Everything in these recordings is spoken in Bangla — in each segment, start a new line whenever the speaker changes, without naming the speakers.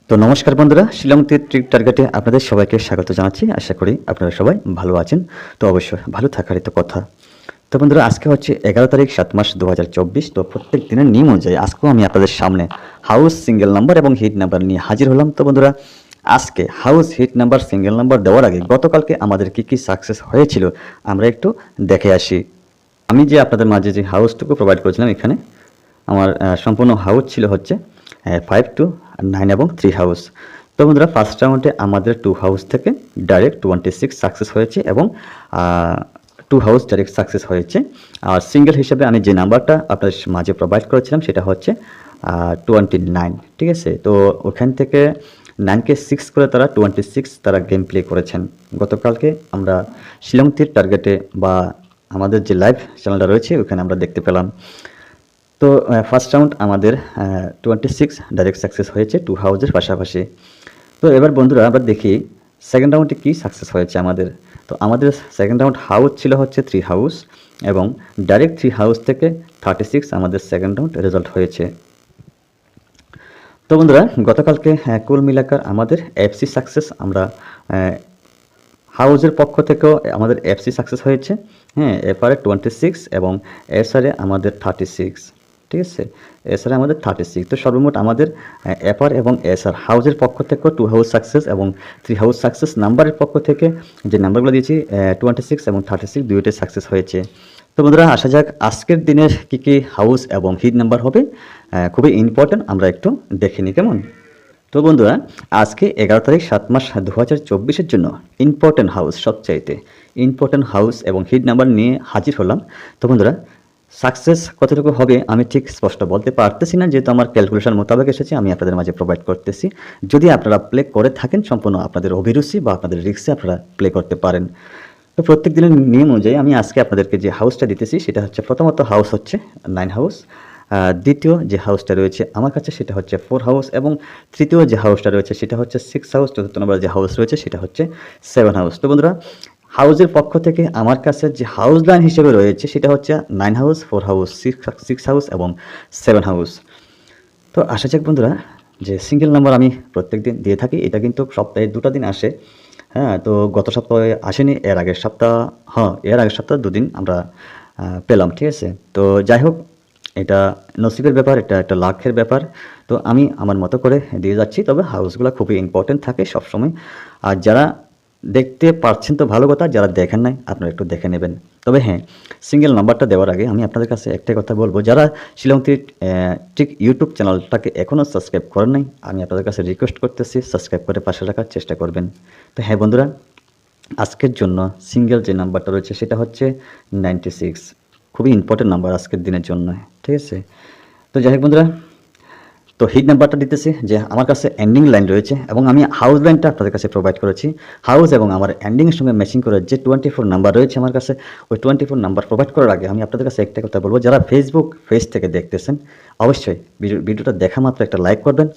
তো নমস্কার বন্ধুরা, শিলংতে ট্রিক টার্গেটে আপনাদের সবাইকে স্বাগত জানাচ্ছি। আশা করি আপনারা সবাই ভালো আছেন। তো অবশ্যই ভালো থাকারই তো কথা। তো বন্ধুরা, আজকে হচ্ছে 11 তারিখ 7 মাস 2024। তো প্রত্যেক দিনের নিয়ম অনুযায়ী আজকেও আমি আপনাদের সামনে হাউস, সিঙ্গেল নাম্বার এবং হিট নাম্বার নিয়ে হাজির হলাম। তো বন্ধুরা, আজকে house, hit number, single number দেওয়ার আগে গতকালকে আমাদের কি সাকসেস হয়েছিল আমরা একটু দেখে আসি। আমি যে আপনাদের মাঝে যে হাউসটুকু প্রোভাইড করেছিলাম, এখানে আমার সম্পূর্ণ হাউস ছিল হচ্ছে 5 to 9 এবং 3 হাউস। তো বন্ধুরা, ফার্স্ট রাউন্ডে আমাদের 2 হাউস থেকে ডাইরেক্ট 26 সাকসেস হয়েছে এবং 2 হাউস ডাইরেক্ট সাকসেস হয়েছে। আর সিঙ্গেল হিসেবে আমি যে নাম্বারটা আপনাদের মাঝে প্রোভাইড করেছিলাম সেটা হচ্ছে 29। ঠিক আছে, তো ওখান থেকে 9কে 6 করে তারা 26 তারা গেম প্লে করেছেন। গতকালকে আমরা শিলং তীর টার্গেটে বা আমাদের যে লাইভ চ্যানেলটা রয়েছে ওখানে আমরা দেখতে পেলাম। তো ফার্স্ট রাউন্ড আমাদের 26 ডাইরেক্ট সাকসেস হয়েছে 2 হাউসের পাশাপাশি। তো এবার বন্ধুরা আমরা দেখি সেকেন্ড রাউন্ডে কী সাকসেস হয়েছে আমাদের। তো আমাদের সেকেন্ড রাউন্ড হাউস ছিল হচ্ছে 3 হাউস এবং ডাইরেক্ট 3 হাউস থেকে 36 আমাদের সেকেন্ড রাউন্ড রেজাল্ট হয়েছে। তো বন্ধুরা, গতকালকে কুল মিলাকার আমাদের এফসি সাকসেস, আমরা হাউসের পক্ষ থেকেও আমাদের এফসি সাকসেস হয়েছে। হ্যাঁ, এফআরে 26 এবং এসআরে আমাদের 36। ঠিক আছে, এসআরে আমাদের 36। তো সর্বমোট আমাদের এফআর এবং এসআর হাউসের পক্ষ থেকেও 2 হাউস সাকসেস এবং 3 হাউস সাকসেস। নাম্বারের পক্ষ থেকে যে নাম্বারগুলো দিয়েছি 26 এবং 36 দুইটাই সাকসেস হয়েছে। তো বন্ধুরা, আসা যাক আজকের দিনের কী হাউস এবং হিট নাম্বার হবে। খুবই ইম্পর্ট্যান্ট, আমরা একটু দেখে নিই কেমন। তো বন্ধুরা, আজকে 11 তারিখ 7 মাস 2024-এর জন্য ইম্পর্ট্যান্ট হাউস, সবচাইতে ইম্পর্ট্যান্ট হাউস এবং হিট নাম্বার নিয়ে হাজির হলাম। তো বন্ধুরা, সাকসেস কতটুকু হবে আমি ঠিক স্পষ্ট বলতে পারতেছি না, যেহেতু আমার ক্যালকুলেশন মোতাবেক এসেছে, আমি আপনাদের মাঝে প্রোভাইড করতেছি। যদি আপনারা প্লে করে থাকেন, সম্পূর্ণ আপনাদের অভিরুচি বা আপনাদের রিস্কে আপনারা প্লে করতে পারেন। তো প্রত্যেক দিনের নিয়ম অনুযায়ী আমি আজকে আপনাদেরকে যে হাউসটা দিতেছি সেটা হচ্ছে, প্রথমত হাউস হচ্ছে 9 হাউস, দ্বিতীয় যে হাউসটা রয়েছে আমার কাছে সেটা হচ্ছে 4 হাউস এবং তৃতীয় যে হাউসটা রয়েছে সেটা হচ্ছে 6 হাউস, চতুর্থ নম্বর যে হাউস রয়েছে সেটা হচ্ছে 7 হাউস। তো বন্ধুরা, হাউসের পক্ষ থেকে আমার কাছে যে হাউস লাইন হিসেবে রয়েছে সেটা হচ্ছে 9 হাউস, 4 হাউস, 6 হাউস এবং 7 হাউস। তো আসা যাক বন্ধুরা, যে সিঙ্গেল নাম্বার আমি প্রত্যেক দিন দিয়ে থাকি, এটা কিন্তু সপ্তাহে 2টা দিন আসে। হ্যাঁ, তো গত সপ্তাহে আসেনি, এর আগের সপ্তাহ, হ্যাঁ এর আগের সপ্তাহ 2 দিন আমরা পেলাম। ঠিক আছে, তো যাই হোক, এটা নসিবের ব্যাপার, এটা একটা লাখের ব্যাপার। তো আমি আমার মতো করে দিয়ে যাচ্ছি, তবে হাউসগুলো খুবই ইম্পর্টেন্ট থাকে সবসময়। আর যারা দেখতে পারছেন তো ভালো কথা, যারা দেখেন নাই আপনারা একটু দেখে নেবেন। তবে হ্যাঁ, সিঙ্গেল নাম্বারটা দেওয়ার আগে আমি আপনাদের কাছে একটাই কথা বলবো, যারা শিলং ঠিক ইউটিউব চ্যানেলটাকে এখনও সাবস্ক্রাইব করেন নাই, আমি আপনাদের কাছে রিকোয়েস্ট করতেছি সাবস্ক্রাইব করে পাশে রাখার চেষ্টা করবেন। তো হ্যাঁ বন্ধুরা, আজকের জন্য সিঙ্গেল যে নাম্বারটা রয়েছে সেটা হচ্ছে 96। খুবই ইম্পর্টেন্ট নাম্বার আজকের দিনের জন্য। ঠিক আছে, তো যাই হোক বন্ধুরা, তো হিট নাম্বারটা দিতেছি যে আমার কাছে এন্ডিং লাইন রয়েছে এবং আমি হাউস লাইনটা আপনাদের কাছে প্রোভাইড করেছি। হাউস এবং আমার এন্ডিংয়ের সঙ্গে ম্যাচিং করে যে 24 নাম্বার রয়েছে আমার কাছে, ওই 24 নাম্বার প্রোভাইড করার আগে আমি আপনাদের কাছে একটা কথা বলবো, যারা ফেসবুক পেজ থেকে দেখতেছেন অবশ্যই ভিডিওটা দেখা মাত্র একটা লাইক করবেন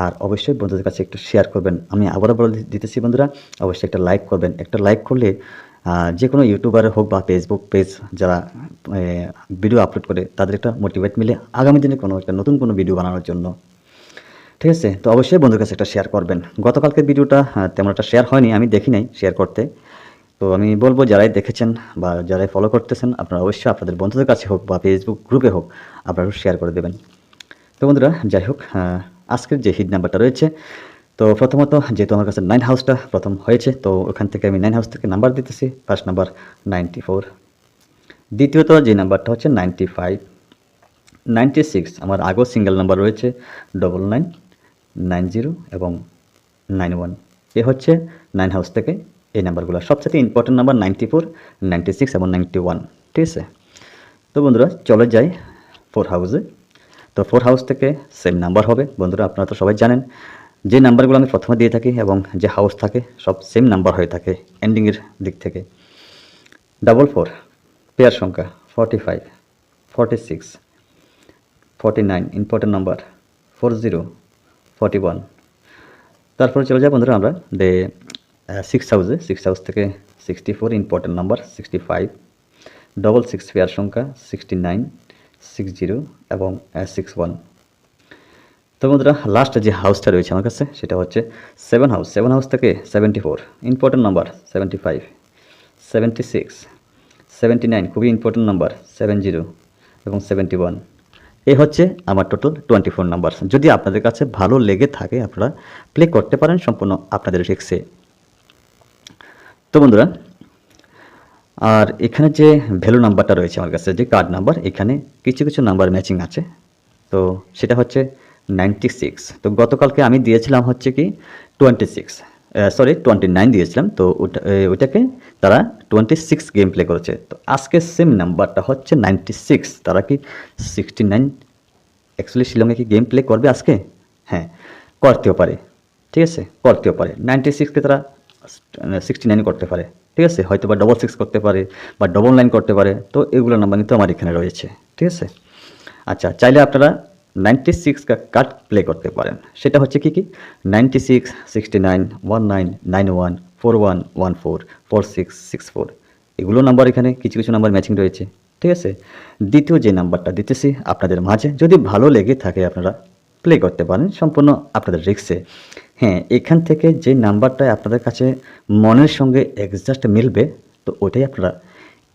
আর অবশ্যই বন্ধুদের কাছে একটু শেয়ার করবেন। আমি আবারও বলে দিতেছি বন্ধুরা, অবশ্যই একটা লাইক করবেন। একটা লাইক করলে যে কোনো ইউটিউবার হোক বা ফেসবুক পেজ যারা ভিডিও আপলোড করে, তাদের একটা মোটিভেট মিলে আগামী দিনে একটা নতুন কোনো ভিডিও বানানোর জন্য। ঠিক আছে, তো অবশ্যই বন্ধুর কাছে একটা শেয়ার করবেন। গতকালকের ভিডিওটা তেমন একটা শেয়ার হয়নি, আমি দেখি নাই শেয়ার করতে। তো আমি বলবো যারাই দেখেছেন বা যারাই ফলো করতেছেন, আপনারা অবশ্যই আপনাদের বন্ধুদের কাছে হোক বা ফেসবুক গ্রুপে হোক আপনারা শেয়ার করে দেবেন। তো বন্ধুরা, যাই হোক, আজকের যে হিট নাম্বারটা রয়েছে, তো প্রথমত যেহেতু আমার কাছে 9 হাউসটা প্রথম হয়েছে, তো ওখান থেকে আমি 9 হাউস থেকে নাম্বার দিতেছি। ফার্স্ট নাম্বার 94, দ্বিতীয়ত যে নাম্বারটা হচ্ছে 95, 96 আমার আগেও সিঙ্গেল নাম্বার রয়েছে 99, 90 এবং 91। এ হচ্ছে 9 হাউস থেকে এই নাম্বারগুলো সবচেয়ে ইম্পর্টেন্ট নাম্বার, 94, 96 এবং 91। ঠিক আছে, তো বন্ধুরা চলে যাই 4 হাউসে। তো 4 হাউস থেকে সেম নাম্বার হবে বন্ধুরা, আপনারা তো সবাই জানেন যে নাম্বারগুলো আমি প্রথমে দিয়ে থাকি এবং যে হাউস থাকে সব সেম নাম্বার হয়ে থাকে এন্ডিংয়ের দিক থেকে। 44 পেয়ার সংখ্যা, 45, 46, 49 ইম্পর্টেন্ট নাম্বার, 40, 41। তারপরে চলে যাই বন্ধুরা আমরা 6 হাউসে। 6 হাউস থেকে 64 ইম্পর্টেন্ট নাম্বার, 65, 66 পেয়ার সংখ্যা, 69, 60 এবং 61। তো বন্ধুরা লাস্ট যে হাউসটা রয়েছে আমার কাছে সেটা হচ্ছে 7 হাউস। 7 হাউস থেকে 74 ইম্পর্টেন্ট নাম্বার, 75, 76, 79 খুবই ইম্পর্টেন্ট নাম্বার, 70 এবং 71। এই হচ্ছে আমার টোটাল 24 নাম্বার। যদি আপনাদের কাছে ভালো লেগে থাকে আপনারা প্লে করতে পারেন সম্পূর্ণ আপনাদের রিস্কে। তো বন্ধুরা আর এখানে যে ভ্যালু নাম্বারটা রয়েছে আমার কাছে, যে কার্ড নাম্বার, এখানে কিছু কিছু নাম্বার ম্যাচিং আছে। তো সেটা হচ্ছে 96। তো গতকালকে আমি দিয়েছিলাম হচ্ছে কি 26, সরি 29 দিয়েছিলাম। তো ওইটাকে তারা 26 গেম প্লে করেছে। তো আজকে সেম নাম্বারটা হচ্ছে 96, তারা কি 69 অ্যাকচুয়ালি শিলংয়ে কি গেম প্লে করবে আজকে? হ্যাঁ, করতেও পারে, ঠিক আছে, করতেও পারে। 96কে তারা 69 করতে পারে, ঠিক আছে, হয়তো বা 66 করতে পারে বা 99 করতে পারে। তো এগুলো নাম্বার কিন্তু আমার এখানে রয়েছে, ঠিক আছে। আচ্ছা, চাইলে আপনারা 96 কার্ড প্লে করতে পারেন। সেটা হচ্ছে কি কি 96, 69, 19, 91, 41, 14, 46, 64 এগুলো নাম্বার এখানে কিছু কিছু নাম্বার ম্যাচিং রয়েছে, ঠিক আছে। দ্বিতীয় যে নাম্বারটা দিতেছি আপনাদের মাঝে, যদি ভালো লেগে থাকে আপনারা প্লে করতে পারেন সম্পূর্ণ আপনাদের রিস্কে। হ্যাঁ, এখান থেকে যে নাম্বারটা আপনাদের কাছে মনের সঙ্গে এক্সাক্ট মিলবে তো ওইটাই আপনারা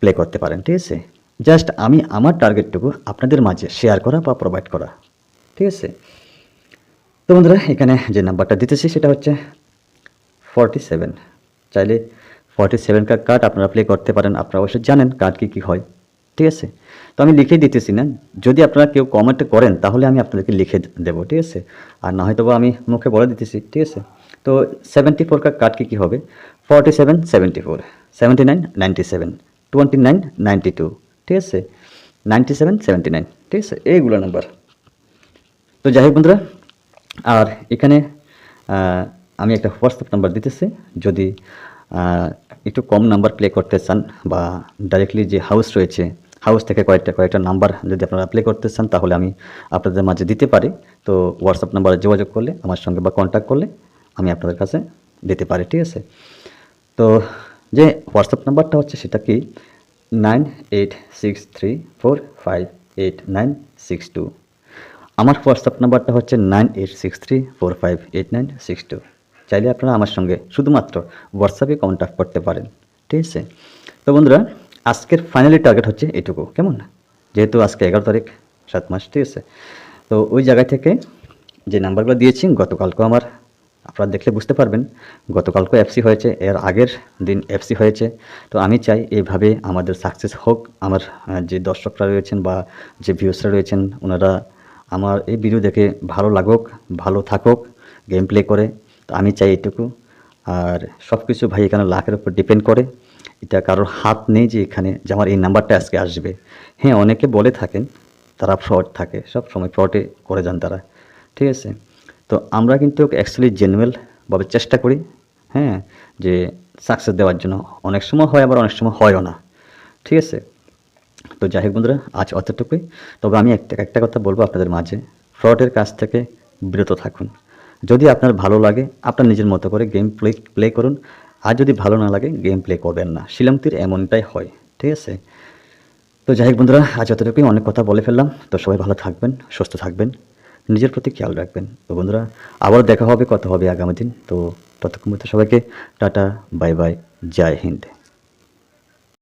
প্লে করতে পারেন, ঠিক আছে। জাস্ট আমি আমার টার্গেটটুকু আপনাদের মাঝে শেয়ার করা বা প্রোভাইড করা, ঠিক আছে। তো বন্ধুরা এখানে যে নাম্বারটা দিতেছি সেটা হচ্ছে 47। চাইলে 47 কার্ড আপনারা প্লে করতে পারেন। আপনারা অবশ্যই জানেন কার্ড কী কী হয়, ঠিক আছে। তো আমি লিখে দিতেছি না, যদি আপনারা কেউ কমেন্ট করেন তাহলে আমি আপনাদেরকে লিখে দেবো, ঠিক আছে। আর না হয়তো বা আমি মুখে বলে দিতেছি, ঠিক আছে। তো 74 কার্ড কী কী হবে? 47, 74, 79, 97, 29, 92, ঠিক আছে, 97, 79, ঠিক আছে, এইগুলো নাম্বার। তো যাই হোক বন্ধুরা, আর এখানে আমি একটা হোয়াটসঅ্যাপ নাম্বার দিতেছি। যদি একটু কম নাম্বার প্লে করতে চান বা ডাইরেক্টলি যে হাউস রয়েছে হাউস থেকে কয়েকটা নাম্বার যদি আপনারা প্লে করতে চান তাহলে আমি আপনাদের মাঝে দিতে পারি। তো হোয়াটসঅ্যাপ নাম্বারে যোগাযোগ করলে আমার সঙ্গে বা কন্ট্যাক্ট করলে আমি আপনাদের কাছে দিতে পারি, ঠিক আছে। তো যে হোয়াটসঅ্যাপ নাম্বারটা হচ্ছে সেটা কি 9863458962। আমার হোয়াটসঅ্যাপ নাম্বারটা হচ্ছে 9863458962। চাইলে আপনারা আমার সঙ্গে শুধুমাত্র হোয়াটসঅ্যাপে কন্ট্যাক্ট করতে পারেন, ঠিক আছে। তো বন্ধুরা আজকের ফাইনালি টার্গেট হচ্ছে এটুকু, কেমন? যেহেতু আজকে 11 তারিখ 7 মাস, ঠিক আছে। তো ওই জায়গা থেকে যে নাম্বারগুলো দিয়েছি গতকালকেও আমার, আপনারা দেখলে বুঝতে পারবেন গতকালকেও এফসি হয়েছে, এর আগের দিন এফসি হয়েছে। তো আমি চাই এইভাবে আমাদের সাকসেস হোক। আমার যে দর্শকরা রয়েছেন বা যে ভিউসরা রয়েছেন ওনারা আমার এই ভিডিও দেখে ভালো লাগুক, ভালো থাকুক গেম প্লে করে। তো আমি চাই এটুকু। আর সব কিছু ভাই এখানে লাখের উপর ডিপেন্ড করে, এটা কারোর হাত নেই যে এখানে যে আমার এই নাম্বারটা আজকে আসবে। হ্যাঁ, অনেকে বলে থাকেন তারা ফ্রড থাকে, সব সময় ফ্রডে করে যান তারা, ঠিক আছে। তো আমরা কিন্তু অ্যাকচুয়ালি জেনুয়েলভাবে চেষ্টা করি, হ্যাঁ, যে সাকসেস দেওয়ার জন্য। অনেক সময় হয় আবার অনেক সময় হয়ও না, ঠিক আছে। তো যাই হোক বন্ধুরা আজ অতটুকুই। তবে আমি একটা কথা বলবো আপনাদের মাঝে, ফ্রডের কাছ থেকে বিরত থাকুন। যদি আপনার ভালো লাগে আপনার নিজের মতো করে গেম প্লে করুন, আর যদি ভালো না লাগে গেম প্লে করবেন না। শিলংতির এমনটাই হয়, ঠিক আছে। তো যাই হোক বন্ধুরা আজ অতটুকুই, অনেক কথা বলে ফেললাম। তো সবাই ভালো থাকবেন, সুস্থ থাকবেন, নিজের প্রতি খেয়াল রাখবেন। তো বন্ধুরা আবার দেখা হবে, কথা হবে আগামী দিন। তো ততক্ষণ মধ্যে সবাইকে টাটা, বাই বাই, জয় হিন্দ।